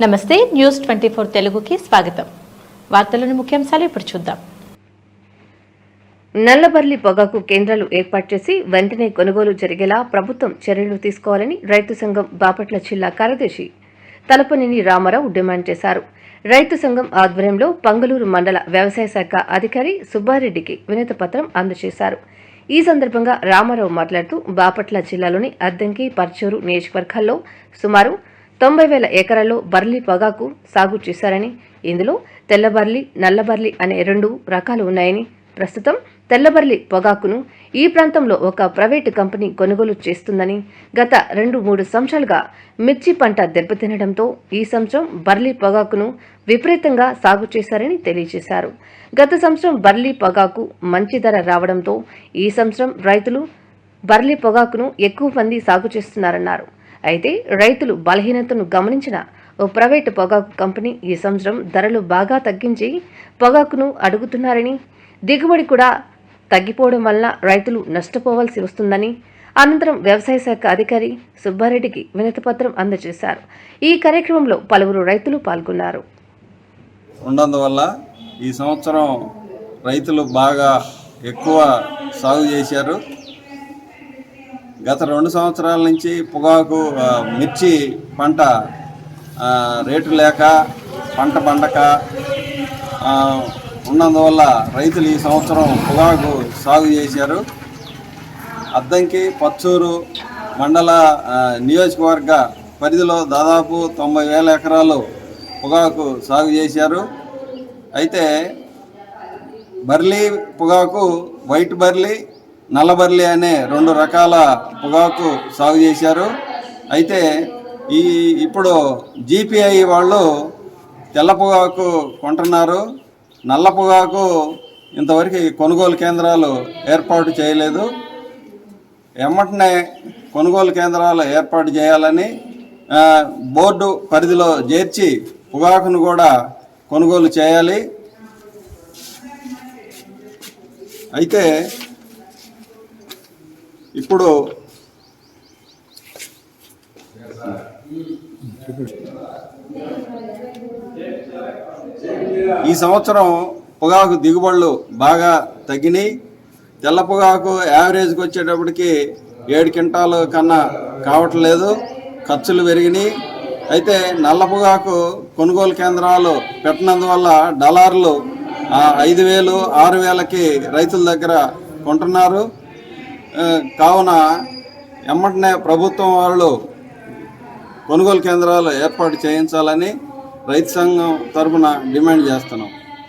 నమస్తే న్యూస్ 24 తెలుగుకి స్వాగతం. వార్తలను ముఖ్యాంశాలు ఇప్పుడు చూద్దాం. నల్లబర్లి పొగాకు కేంద్రాలు ఏర్పాటు చేసి వెంటనే కొనుగోలు జరిగేలా ప్రభుత్వం చర్యలు తీసుకోవాలని రైతు సంఘం బాపట్ల జిల్లా కార్యదర్శి తలపనేని రామారావు డిమాండ్ చేశారు. రైతు సంఘం ఆధ్వర్యంలో పంగలూరు మండల వ్యవసాయ శాఖ అధికారి సుబ్బారెడ్డికి వినతి పత్రం అందజేశారు. ఈ సందర్భంగా రామారావు మాట్లాడుతూ బాపట్ల జిల్లాలోని అద్దంకి, పర్చూరు నియోజకవర్గాల్లో సుమారు 90,000 ఎకరాల్లో బర్లీ పొగాకు సాగు చేశారని, ఇందులో తెల్లబర్లీ, నల్లబర్లీ అనే 2 రకాలు ఉన్నాయని, ప్రస్తుతం తెల్లబర్లీ పొగాకును ఈ ప్రాంతంలో ఒక ప్రైవేటు కంపెనీ కొనుగోలు చేస్తుందని, గత 2-3 సంవత్సరాలుగా మిర్చి పంట దెబ్బతినడంతో ఈ సంవత్సరం బర్లీ పొగాకును విపరీతంగా సాగు చేశారని తెలియజేశారు. గత సంవత్సరం బర్లీ పొగాకు మంచి ధర రావడంతో ఈ సంవత్సరం రైతులు బర్లీ పొగాకును ఎక్కువ మంది సాగు చేస్తున్నారన్నారు. అయితే రైతులు బలహీనతను గమనించిన ఓ ప్రైవేటు పొగాకు కంపెనీ ఈ సంవత్సరం ధరలు బాగా తగ్గించి పొగాకును అడుగుతున్నారని, దిగుబడి కూడా తగ్గిపోవడం వల్ల రైతులు నష్టపోవాల్సి వస్తుందని అనంతరం వ్యవసాయ శాఖ అధికారి సుబ్బారెడ్డికి వినతిపత్రం అందజేశారు. ఈ కార్యక్రమంలో పలువురు రైతులు పాల్గొన్నారు. ఉన్నందువల్ల ఈ సంవత్సరం రైతులు బాగా ఎక్కువ సాగు చేశారు. గత 2 సంవత్సరాల నుంచి పొగాకు మిర్చి పంట రేటు లేక పంట పండక ఉన్నందువల్ల రైతులు ఈ సంవత్సరం పొగాకు సాగు చేశారు. అద్దంకి, పచ్చూరు మండల నియోజకవర్గ పరిధిలో దాదాపు 90,000 ఎకరాలు పొగాకు సాగు చేశారు. అయితే బర్లీ పొగాకు, వైట్ బర్లీ, నల్లబర్లీ అనే 2 రకాల పొగాకు సాగు చేశారు. అయితే ఇప్పుడు జీపీఐ వాళ్ళు తెల్ల పొగాకు కొంటున్నారు. నల్ల పొగాకు ఇంతవరకు కొనుగోలు కేంద్రాలు ఏర్పాటు చేయలేదు. ఎమ్మటనే కొనుగోలు కేంద్రాలు ఏర్పాటు చేయాలని బోర్డు పరిధిలో చేర్చి పొగాకును కూడా కొనుగోలు చేయాలి. అయితే ఇప్పుడు ఈ సంవత్సరం పొగాకు దిగుబడులు బాగా తగ్గినాయి. తెల్ల పొగాకు యావరేజ్కి వచ్చేటప్పటికి 7 క్వింటాలు కన్నా కావట్లేదు, ఖర్చులు పెరిగినాయి. అయితే నల్ల పొగాకు కొనుగోలు కేంద్రాలు పెట్టినందువల్ల $5,000, 5,000, 6,000కి రైతుల దగ్గర కొంటున్నారు. కావున ఎమ్మటనే ప్రభుత్వం వాళ్ళు కొనుగోలు కేంద్రాలు ఏర్పాటు చేయించాలని రైతు సంఘం తరఫున డిమాండ్ చేస్తున్నాం.